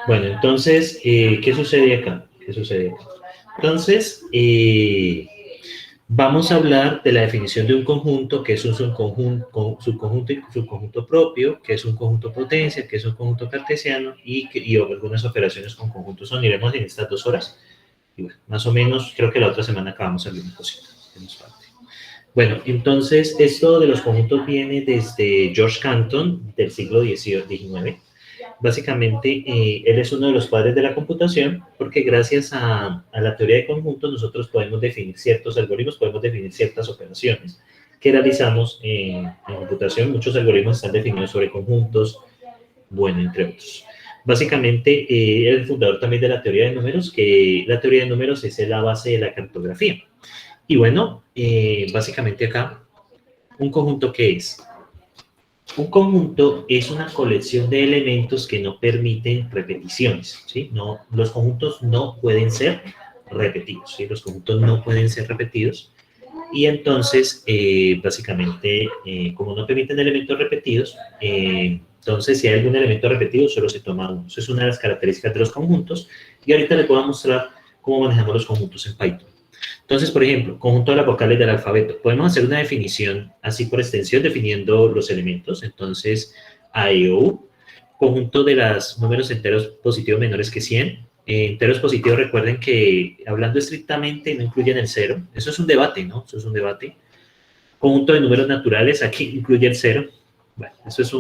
Bueno, entonces, ¿qué sucede acá? ¿Qué sucede acá? Entonces, vamos a hablar de la definición de un conjunto, que es un subconjunto y subconjunto propio, que es un conjunto potencia, que es un conjunto cartesiano y algunas operaciones con conjuntos. Son, iremos en estas 2 horas. Y bueno, más o menos, creo que la otra semana acabamos alguna cosita. Bueno, entonces, esto de los conjuntos viene desde George Cantor, del siglo XIX. Básicamente, él es uno de los padres de la computación, porque gracias a la teoría de conjuntos nosotros podemos definir ciertos algoritmos, podemos definir ciertas operaciones que realizamos en computación. Muchos algoritmos están definidos sobre conjuntos, bueno, entre otros. Básicamente, es el fundador también de la teoría de números, que la teoría de números es la base de la cartografía. Y bueno, básicamente acá, ¿un conjunto qué es? Un conjunto es una colección de elementos que no permiten repeticiones, ¿sí? No, los conjuntos no pueden ser repetidos, ¿sí? Los conjuntos no pueden ser repetidos. Y entonces, básicamente, como no permiten elementos repetidos, entonces si hay algún elemento repetido, solo se toma uno. Eso es una de las características de los conjuntos. Y ahorita les voy a mostrar cómo manejamos los conjuntos en Python. Entonces, por ejemplo, conjunto de las vocales del alfabeto. Podemos hacer una definición así por extensión, definiendo los elementos. Entonces, a, e, u, conjunto de los números enteros positivos menores que 100. Enteros positivos, recuerden que hablando estrictamente no incluyen el cero. Eso es un debate, ¿no? Eso es un debate. Conjunto de números naturales, aquí incluye el cero. Bueno, eso es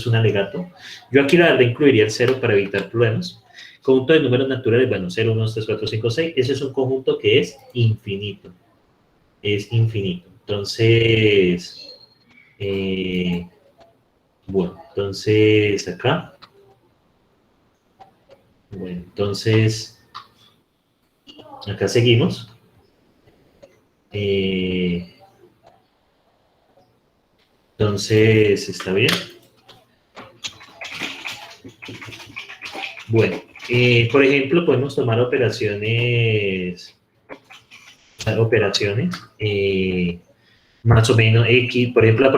un alegato. Yo aquí la verdad incluiría el cero para evitar problemas. Conjunto de números naturales, bueno, 0, 1, 2, 3, 4, 5, 6. Ese es un conjunto que es infinito. Es infinito. Entonces, bueno, entonces acá. Bueno, entonces, acá seguimos. Entonces, está bien. Bueno, por ejemplo, podemos tomar operaciones, más o menos X, por ejemplo,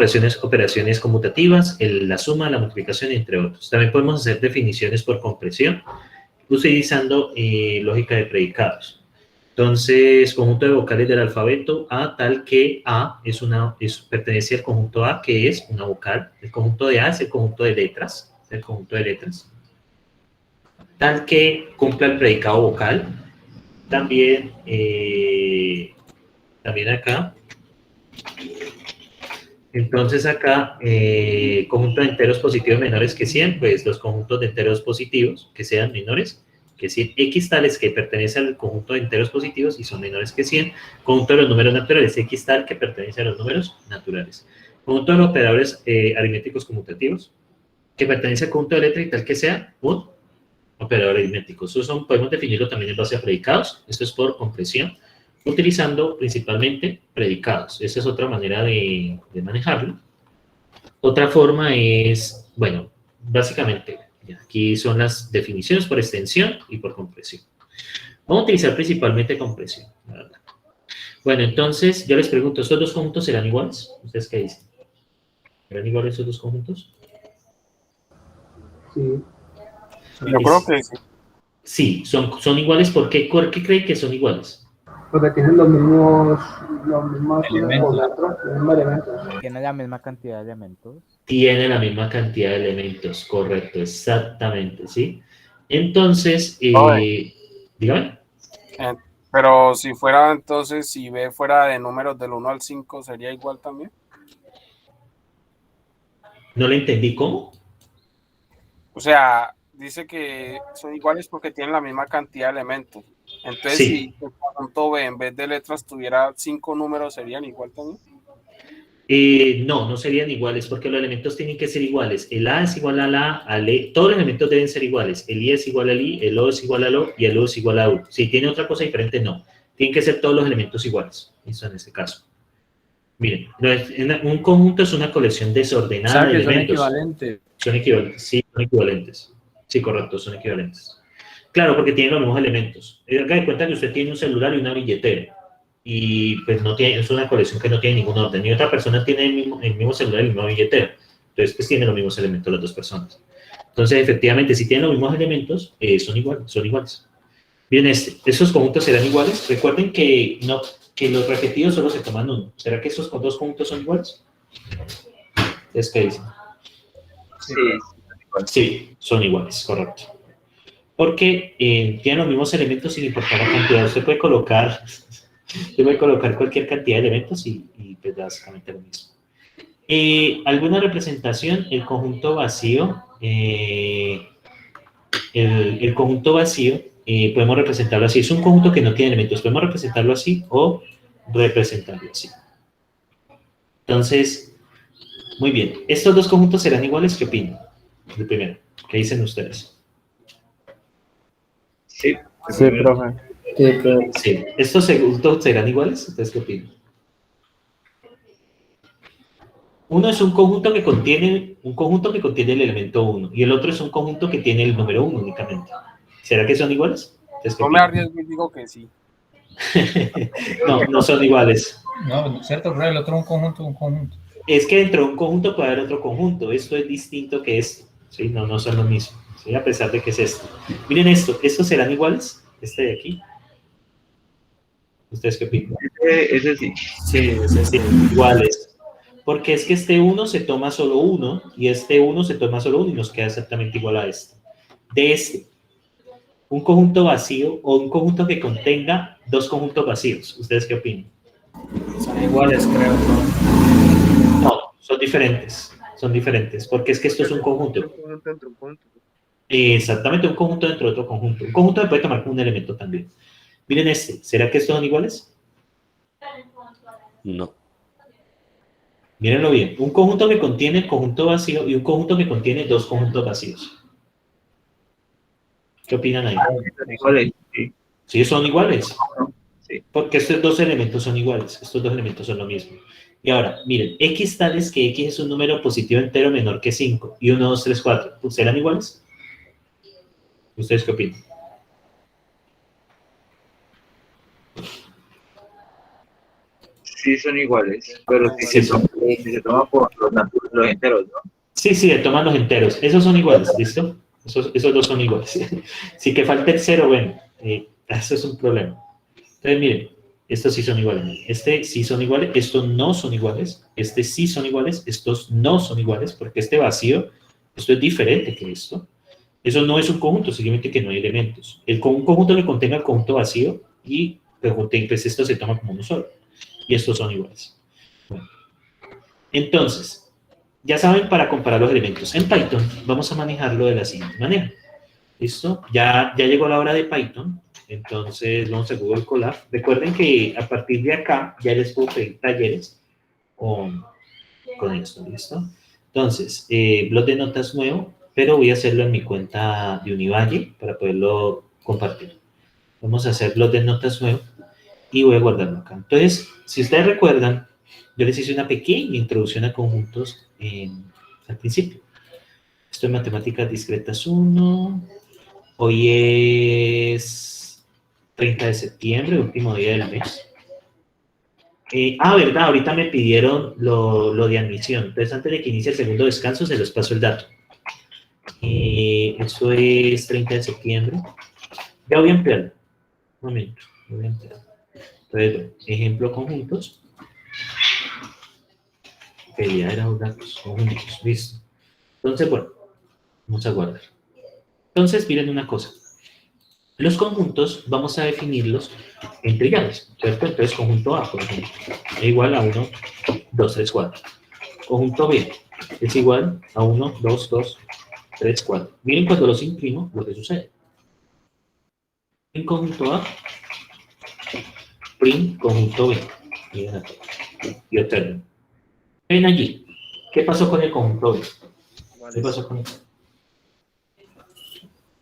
operaciones conmutativas, la suma, la multiplicación, entre otros. También podemos hacer definiciones por compresión, utilizando lógica de predicados. Entonces, conjunto de vocales del alfabeto A, tal que A pertenece al conjunto A, que es una vocal. El conjunto de A es el conjunto de letras, tal que cumpla el predicado vocal. También, también acá. Entonces acá, conjunto de enteros positivos menores que 100, pues los conjuntos de enteros positivos que sean menores que 100, x tales que pertenece al conjunto de enteros positivos y son menores que 100, conjunto de los números naturales, x tal que pertenece a los números naturales. Conjunto de los operadores aritméticos conmutativos, que pertenece al conjunto de letras y tal que sea un operador aritmético. Eso podemos definirlo también en base a predicados, esto es por compresión, utilizando principalmente predicados. Esa es otra manera de manejarlo. Otra forma es, bueno, básicamente, aquí son las definiciones por extensión y por compresión. Vamos a utilizar principalmente compresión, la verdad. Bueno, entonces, yo les pregunto, ¿estos dos conjuntos serán iguales? ¿Ustedes qué dicen? ¿Serán iguales estos dos conjuntos? Sí. Yo creo que sí. Sí, son iguales. ¿Por qué creen que son iguales? Porque tienen los mismos Elementos. los mismos elementos. Tiene la misma cantidad de elementos. Tiene la misma cantidad de elementos, correcto, exactamente, ¿sí? Entonces, dígame. Pero si fuera entonces, si B fuera de números del 1 al 5, ¿sería igual también? No le entendí, ¿cómo? O sea, dice que son iguales porque tienen la misma cantidad de elementos. Entonces, Sí. si el conjunto B en vez de letras tuviera 5 números, ¿serían igual también? No serían iguales porque los elementos tienen que ser iguales. El A es igual al A, al E, todos los elementos deben ser iguales. El I es igual al I, el O es igual al O y el U es igual a U. Si tiene otra cosa diferente, no. Tienen que ser todos los elementos iguales. Eso en este caso. Miren, un conjunto es una colección desordenada de elementos. Son equivalentes. Son equivalentes, sí, son equivalentes. Sí, correcto, son equivalentes. Claro, porque tienen los mismos elementos. Haga de cuenta que usted tiene un celular y una billetera. Y pues no tiene, es una colección que no tiene ningún orden. Y otra persona tiene el mismo celular y la misma billetera. Entonces, pues tiene los mismos elementos las dos personas. Entonces, efectivamente, si tienen los mismos elementos, son iguales. Bien, estos conjuntos serán iguales. Recuerden que, no, que los repetidos solo se toman uno. ¿Será que estos dos conjuntos son iguales? ¿Es que dicen? Sí, son iguales, correcto. Porque tienen los mismos elementos sin importar la cantidad. Usted puede colocar cualquier cantidad de elementos y pues básicamente lo mismo. ¿Alguna representación? El conjunto vacío. El conjunto vacío podemos representarlo así. Es un conjunto que no tiene elementos. Podemos representarlo así o representarlo así. Entonces, muy bien. ¿Estos dos conjuntos serán iguales? ¿Qué opinan? El primero. ¿Qué dicen ustedes? Sí, profe. Sí. ¿Estos segundos serán iguales? ¿Ustedes qué opinan? Uno es un conjunto que contiene el elemento 1 y el otro es un conjunto que tiene el número 1 únicamente. ¿Será que son iguales? No me arriesgo y digo que sí. No, no son iguales. No, cierto, pero el otro es un conjunto. Es que dentro de un conjunto puede haber otro conjunto. Esto es distinto que esto. ¿Sí? No son lo mismo. ¿Sí? A pesar de que es esto. Miren esto. ¿Estos serán iguales? Este de aquí. ¿Ustedes qué opinan? ese sí. Sí, iguales. Porque es que este 1 se toma solo 1 y este 1 se toma solo 1 y nos queda exactamente igual a este. De este, un conjunto vacío o un conjunto que contenga dos conjuntos vacíos. ¿Ustedes qué opinan? Son iguales, creo. No, son diferentes. Son diferentes. Porque es que esto es un conjunto. Un conjunto entre un conjunto. Exactamente, un conjunto dentro de otro conjunto. Un conjunto se puede tomar como un elemento también. Miren este. ¿Será que estos son iguales? No. Mírenlo bien. Un conjunto que contiene el conjunto vacío y un conjunto que contiene dos conjuntos vacíos. ¿Qué opinan ahí? Iguales, sí. Sí, son iguales. Sí. Porque estos dos elementos son iguales. Estos dos elementos son lo mismo. Y ahora, miren, x tales que x es un número positivo entero menor que 5 y 1, 2, 3, 4. ¿Serán iguales? ¿Ustedes qué opinan? Sí son iguales, pero si se toma por los enteros, ¿no? Sí, se toman los enteros. Esos son iguales, ¿listo? Esos dos son iguales. Si que falta el 0, bueno, eso es un problema. Entonces, miren, estos sí son iguales. Este sí son iguales, estos no son iguales, este sí son iguales, estos no son iguales, porque este vacío, esto es diferente que esto. Eso no es un conjunto, simplemente que no hay elementos. Un conjunto que contenga el conjunto vacío y pues esto se toma como uno solo. Y estos son iguales. Bueno. Entonces, ya saben, para comparar los elementos en Python, vamos a manejarlo de la siguiente manera. ¿Listo? Ya llegó la hora de Python, entonces vamos a Google Colab. Recuerden que a partir de acá ya les puedo pedir talleres con esto, ¿listo? Entonces, blog de notas nuevo, pero voy a hacerlo en mi cuenta de Univalle para poderlo compartir. Vamos a hacer blog de notas nuevo y voy a guardarlo acá. Entonces, si ustedes recuerdan, yo les hice una pequeña introducción a conjuntos al principio. Esto es Matemáticas Discretas 1. Hoy es 30 de septiembre, último día del mes. Verdad, ahorita me pidieron lo de admisión. Entonces, antes de que inicie el segundo descanso, se les paso el dato. Eso es 30 de septiembre. Ya voy a emplearlo. Un momento, voy a emplearlo. Entonces, bueno, ejemplo conjuntos. Ya era un datos conjuntos, listo. Entonces, bueno, vamos a guardar. Entonces, miren una cosa. Los conjuntos vamos a definirlos en trillados, ¿cierto? Entonces, conjunto A, por ejemplo, es igual a 1, 2, 3, 4. Conjunto B es igual a 1, 2, 2, 3, 4. Miren cuando los imprimo lo que sucede. En conjunto A, print conjunto B. Miren acá. Y observen. Ven allí. ¿Qué pasó con el conjunto B? ¿Qué pasó con él?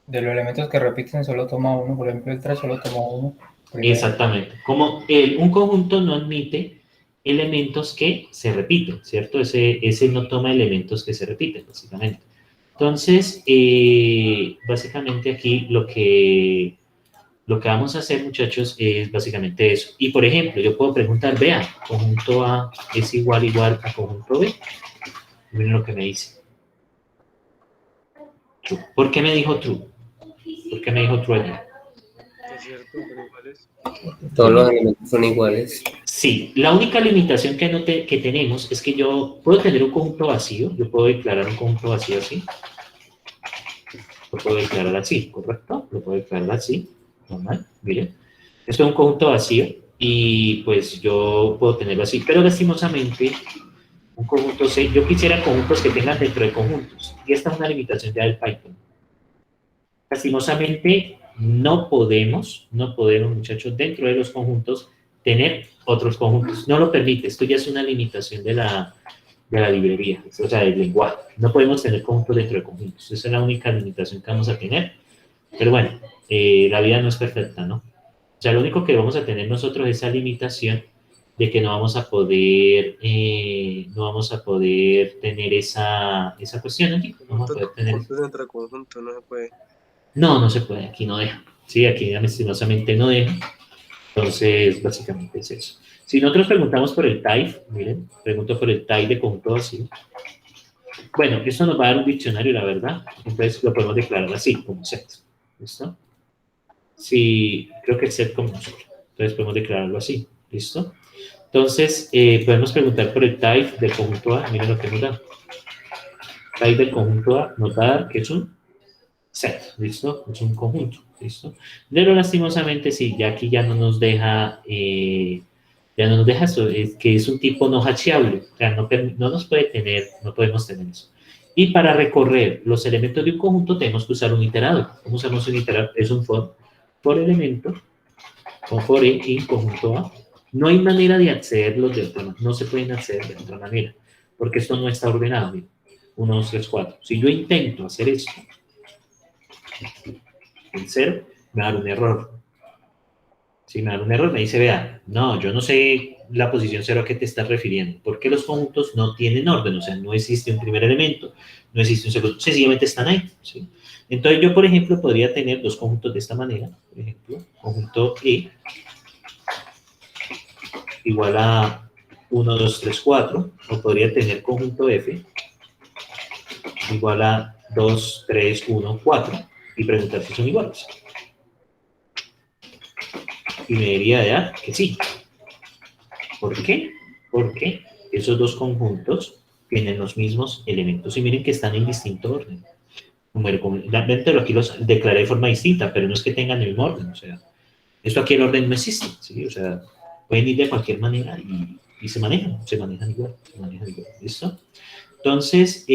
De los elementos que repiten solo toma uno, por ejemplo el 3 solo toma uno. Exactamente. Como un conjunto no admite elementos que se repiten, ¿cierto? Ese no toma elementos que se repiten, básicamente. Entonces, básicamente aquí lo que vamos a hacer, muchachos, es básicamente eso. Y, por ejemplo, yo puedo preguntar, vean, conjunto A es igual a conjunto B. Miren lo que me dice. True. ¿Por qué me dijo true? ¿Por qué me dijo true allí? Es cierto, pero iguales. Todos los elementos son iguales. Sí, la única limitación que tenemos es que yo puedo tener un conjunto vacío, yo puedo declarar un conjunto vacío así, lo puedo declarar así, ¿correcto? Lo puedo declarar así, normal, miren. Esto es un conjunto vacío y pues yo puedo tenerlo así, pero lastimosamente un conjunto C, yo quisiera conjuntos que tengan dentro de conjuntos y esta es una limitación ya del Python. Lastimosamente no podemos, muchachos, dentro de los conjuntos tener otros conjuntos. No lo permite, esto ya es una limitación de la librería, o sea, del lenguaje. No podemos tener conjuntos dentro de conjuntos. Esa es la única limitación que vamos a tener. Pero bueno, la vida no es perfecta, ¿no? O sea, lo único que vamos a tener nosotros es esa limitación de que no vamos a poder tener esa cuestión aquí. No vamos a poder tener... Conjuntos entre conjuntos no se puede. No se puede, aquí no deja. Sí, aquí lastimosamente no deja. Entonces, básicamente es eso. Si nosotros preguntamos por el type, miren, pregunto por el type de conjunto vacío. Bueno, esto nos va a dar un diccionario, la verdad. Entonces lo podemos declarar así, como set. ¿Listo? Sí, creo que es set como nosotros. Entonces podemos declararlo así. ¿Listo? Entonces, podemos preguntar por el type del conjunto A. Miren lo que nos da. Type del conjunto A nos va a dar que es un set, ¿listo? Es un conjunto, ¿listo? Pero lastimosamente, sí, ya aquí ya no nos deja eso, es que es un tipo no hacheable, o sea, no nos puede tener, no podemos tener eso. Y para recorrer los elementos de un conjunto tenemos que usar un iterador. ¿Cómo usamos un iterador? Es un for elemento, con for in conjunto A. No hay manera de accederlos de otra manera, no se pueden acceder de otra manera, porque esto no está ordenado, miren. 1, 2, 3, 4. Si yo intento hacer esto, en 0, me va a dar un error. Si me da un error, me dice, vea, no, yo no sé la posición 0 a qué te estás refiriendo, porque los conjuntos no tienen orden, o sea, no existe un primer elemento, no existe un segundo, sencillamente están ahí, ¿sí? Entonces yo, por ejemplo, podría tener dos conjuntos de esta manera, por ejemplo, conjunto E igual a 1, 2, 3, 4, o podría tener conjunto F igual a 2, 3, 1, 4, y preguntar si son iguales. Y me debería de dar que sí. ¿Por qué? Porque esos dos conjuntos tienen los mismos elementos y miren que están en distinto orden. Dentro aquí los declaré de forma distinta, pero no es que tengan el mismo orden, o sea, esto aquí el orden no existe, ¿sí? O sea, pueden ir de cualquier manera y se manejan igual, ¿listo? Entonces,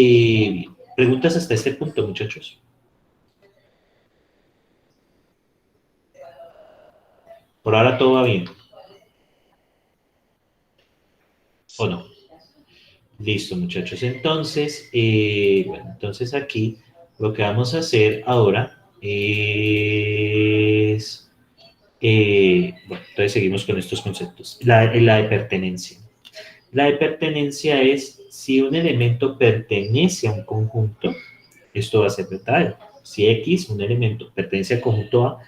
preguntas hasta este punto, muchachos. Por ahora todo va bien. ¿O no? Listo, muchachos. Entonces, bueno, entonces aquí lo que vamos a hacer ahora es... bueno, entonces seguimos con estos conceptos. La de pertenencia. La de pertenencia es si un elemento pertenece a un conjunto, esto va a ser verdadero. Si X, un elemento, pertenece al conjunto A,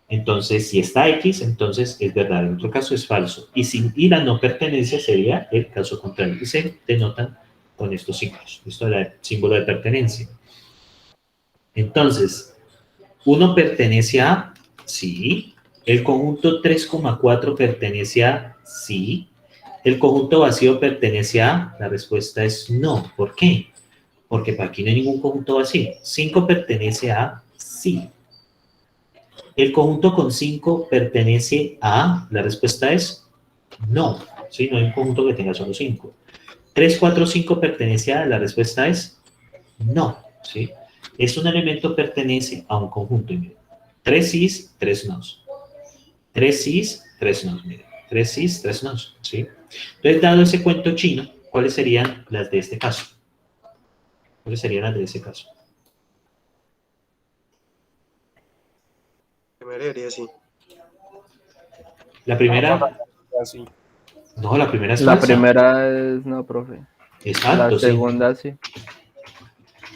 entonces, si está X, entonces es verdad. En otro caso es falso. Y la no pertenencia sería el caso contrario. Y se denotan con estos símbolos. Esto es el símbolo de pertenencia. Entonces, ¿uno pertenece a? Sí. ¿El conjunto 3,4 pertenece a? Sí. ¿El conjunto vacío pertenece a? La respuesta es no. ¿Por qué? Porque para aquí no hay ningún conjunto vacío. 5 pertenece a? Sí. ¿El conjunto con 5 pertenece a? La respuesta es no. ¿Sí? No hay un conjunto que tenga solo 5. 3, 4, 5 pertenece a? La respuesta es no. ¿Sí? Es un elemento pertenece a un conjunto. 3 sís, 3 nos. 3 sís, 3 nos. Miren. 3 sís, 3 nos. ¿Sí? Entonces, dado ese cuento chino, ¿cuáles serían las de este caso? ¿Cuáles serían las de ese caso? Me leería así. La primera... Así. No, la primera es La falsa. primera es no, profe. Exacto, La segunda sí.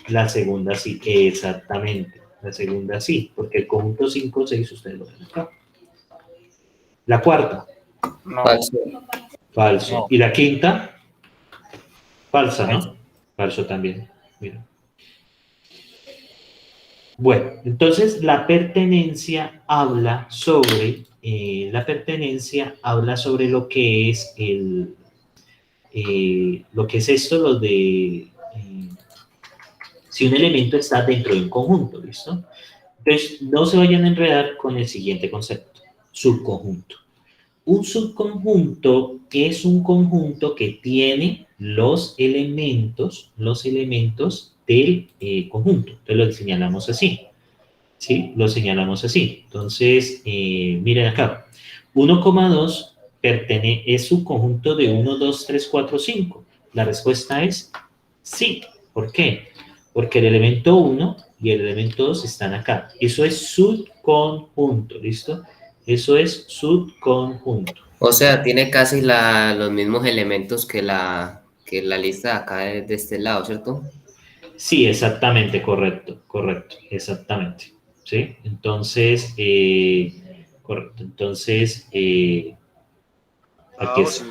La segunda sí, exactamente. La segunda sí, porque el conjunto 5, 6, ustedes lo ven acá. La cuarta, No. Falso. falso. No. Y la quinta, falsa, ¿no? Falso también. Mira. Bueno, entonces la pertenencia habla sobre, lo que es lo que es esto, si un elemento está dentro de un conjunto, ¿listo? Entonces, no se vayan a enredar con el siguiente concepto, subconjunto. Un subconjunto es un conjunto que tiene los elementos del conjunto. Entonces lo señalamos así, ¿sí? Lo señalamos así. Entonces, miren acá, 1,2 es subconjunto de 1, 2, 3, 4, 5. La respuesta es sí. ¿Por qué? Porque el elemento 1 y el elemento 2 están acá. Eso es subconjunto, ¿listo? Eso es subconjunto. O sea, tiene casi los mismos elementos que la lista de acá de este lado, ¿cierto? Sí, exactamente, correcto, exactamente. ¿Sí? Entonces, correcto. Entonces, aquí Abajo es. sí.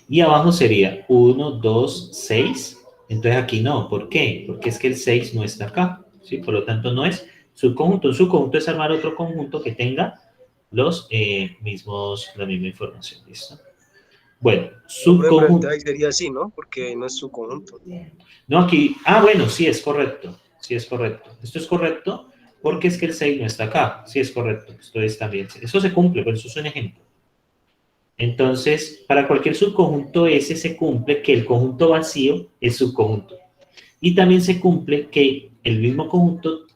Y abajo sería 1, 2, 6. Entonces aquí no. ¿Por qué? Porque es que el 6 no está acá. ¿Sí? Por lo tanto, no es subconjunto. Un subconjunto es armar otro conjunto que tenga la misma información. ¿Listo? Bueno, No, pero subconjunto. entonces sería así, ¿no? Porque no es su conjunto. No, aquí. Ah, bueno, sí es correcto. Sí es correcto. Esto es correcto porque es que el 6 no está acá. Sí es correcto. Esto es también. Eso se cumple, pero eso es un ejemplo. Entonces, para cualquier subconjunto S se cumple que el conjunto vacío es subconjunto. Y también se cumple que el mismo conjunto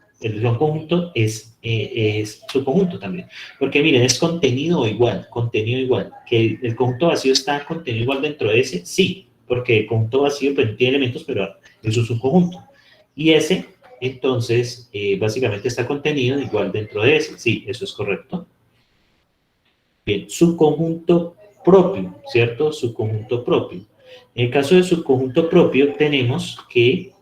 es subconjunto también. Porque miren, es contenido igual. Que el conjunto vacío está contenido igual dentro de ese, sí, porque el conjunto vacío pues, tiene elementos, pero es un subconjunto. Y ese, entonces, básicamente está contenido igual dentro de ese, sí, eso es correcto. Bien, subconjunto propio, ¿cierto? Subconjunto propio. En el caso de subconjunto propio tenemos que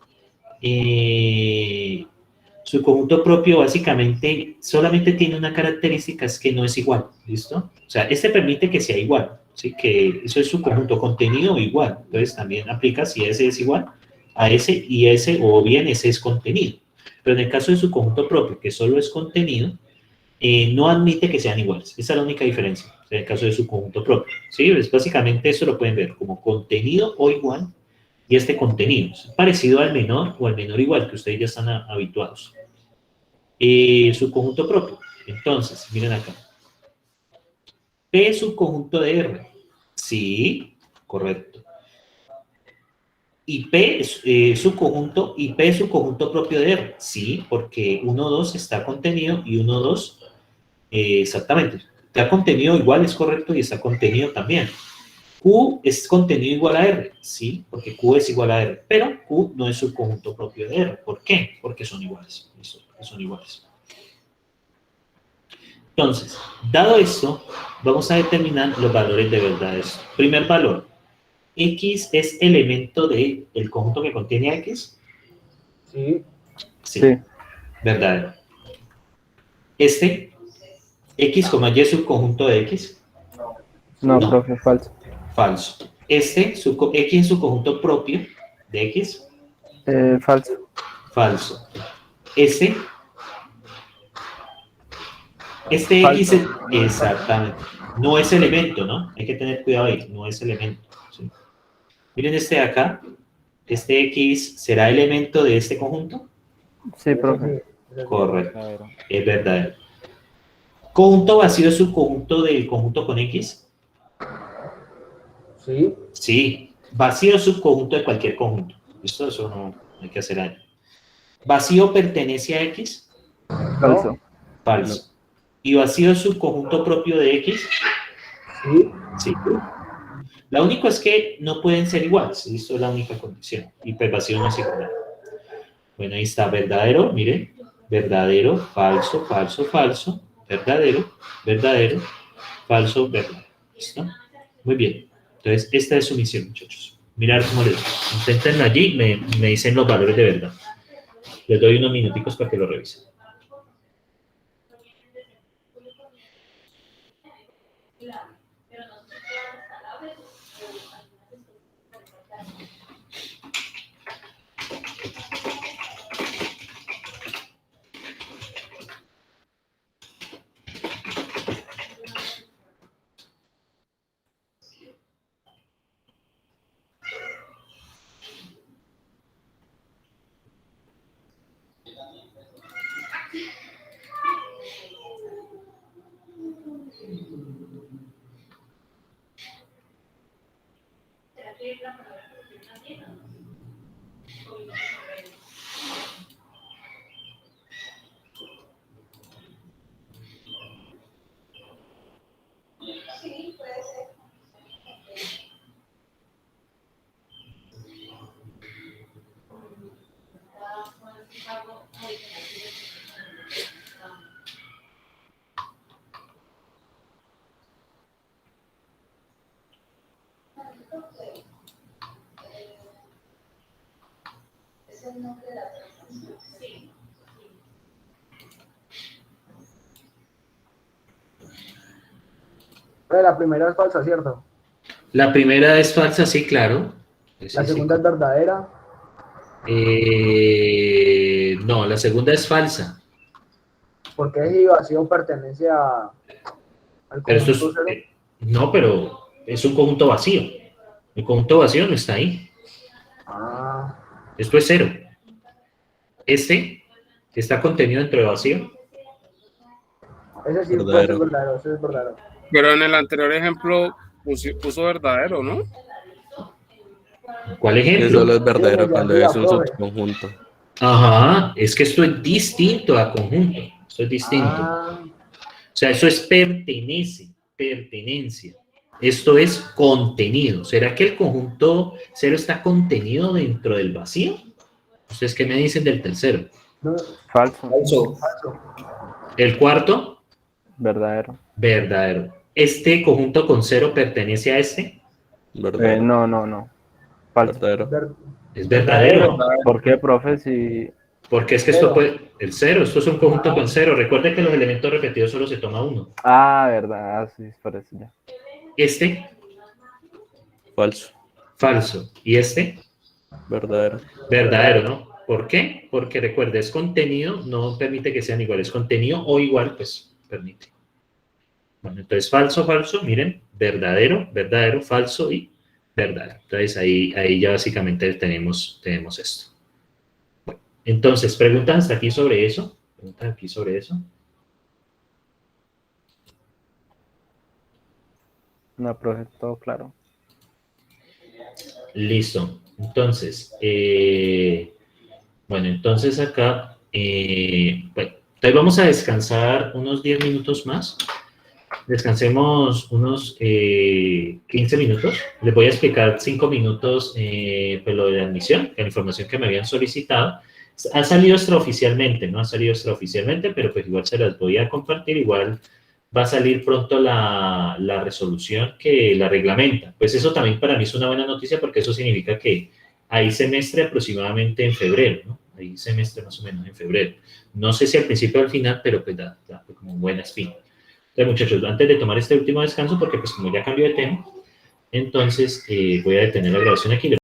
subconjunto propio básicamente solamente tiene una característica, es que no es igual, ¿listo? O sea, este permite que sea igual, ¿sí? Que eso es subconjunto contenido igual. Entonces también aplica si ese es igual a ese y ese, o bien ese es contenido. Pero en el caso de subconjunto propio, que solo es contenido, no admite que sean iguales. Esa es la única diferencia en el caso de su conjunto propio. ¿Sí? Pues básicamente eso lo pueden ver como contenido o igual y este contenido. Es parecido al menor o al menor igual que ustedes ya están habituados. Su conjunto propio. Entonces, miren acá. P es subconjunto de R. Sí, correcto. Y P es subconjunto, y P es subconjunto propio de R. Sí, porque 1, 2 está contenido y 1, 2 exactamente. Está contenido igual es correcto y está contenido también. Q es contenido igual a R, sí, porque Q es igual a R, pero Q no es subconjunto propio de R. ¿Por qué? Porque son iguales. ¿Listo? Porque son iguales. Entonces, dado esto, vamos a determinar los valores de verdad de esto. Primer valor, X es elemento del conjunto que contiene a X. Sí. Sí, verdadero. X, Y es subconjunto de X. No, No. profe, falso. Falso. X es su conjunto propio de X. Falso. Falso. Este X es, exactamente. No es elemento, ¿no? Hay que tener cuidado ahí. No es elemento. ¿Sí? Miren este de acá. Este X será elemento de este conjunto. Sí, profe. Correcto. Es verdadero. ¿Conjunto vacío es subconjunto del conjunto con X? Sí. Sí. Vacío es subconjunto de cualquier conjunto. ¿Listo? Eso no hay que hacer ahí. ¿Vacío pertenece a X? Falso. Falso. ¿Y vacío es subconjunto propio de X? Sí. Sí. Lo único es que no pueden ser iguales. Eso es la única condición. Y pues vacío no es igual. Bueno, ahí está verdadero, miren. Verdadero, falso, falso, falso. Verdadero, verdadero, falso, verdadero. ¿Listo? Muy bien. Entonces, esta es su misión, muchachos. Mirar cómo les va. Inténtenlo allí y me dicen los valores de verdad. Les doy unos minuticos para que lo revisen. La primera es falsa, ¿cierto? La primera es falsa, sí, claro. Sí, La sí. segunda es verdadera. No, la segunda es falsa. Porque es vacío pertenece al Pero esto conjunto es, cero. no, pero es un conjunto vacío. El conjunto vacío no está ahí. Ah, Esto es cero. Este está contenido dentro de vacío. ese sí puede ser Verdadero. verdadero, ese es verdadero. Pero en el anterior ejemplo puso verdadero, ¿no? ¿Cuál Que ejemplo? solo es verdadero Sí, cuando sí, es un profe. subconjunto. Ajá, es que esto es distinto a conjunto. Esto es distinto. Ah, O sea, eso es pertenencia. Esto es contenido. ¿Será que el conjunto cero está contenido dentro del vacío? ¿Ustedes qué me dicen del tercero? no, Falso. Falso. falso. El cuarto, Verdadero. verdadero. ¿Este conjunto con cero pertenece a este? Verdadero. No. Falso. Verdadero. Es verdadero. ¿Por qué, profe? Si... Porque es que esto puede... El cero, esto es un conjunto con cero. Recuerde que los elementos repetidos solo se toma uno. Ah, verdad. Ah, sí, por eso ya. Este, Falso. falso. Y este, Verdadero. verdadero, ¿no? ¿Por qué? Porque recuerde, es contenido, no permite que sean iguales. Contenido o igual, pues permite. Bueno, entonces falso, falso, miren, verdadero, verdadero, falso y verdadero. Entonces ahí ya básicamente tenemos esto. Bueno, entonces, preguntas hasta aquí sobre eso. Preguntas aquí sobre eso. No, profe, todo claro. Listo. Entonces, bueno, entonces acá, bueno, entonces vamos a descansar unos 10 minutos más. Descansemos unos 15 minutos. Les voy a explicar 5 minutos pues lo de la admisión, que la información que me habían solicitado. Ha salido extraoficialmente, no ha salido extraoficialmente, pero pues igual se las voy a compartir. Igual va a salir pronto la resolución que la reglamenta. Pues eso también para mí es una buena noticia porque eso significa que hay semestre aproximadamente en febrero, ¿no? Hay semestre más o menos en febrero. No sé si al principio o al final, pero pues da como buena espina. Entonces, muchachos, antes de tomar este último descanso, porque pues como ya cambió de tema, entonces voy a detener la grabación aquí.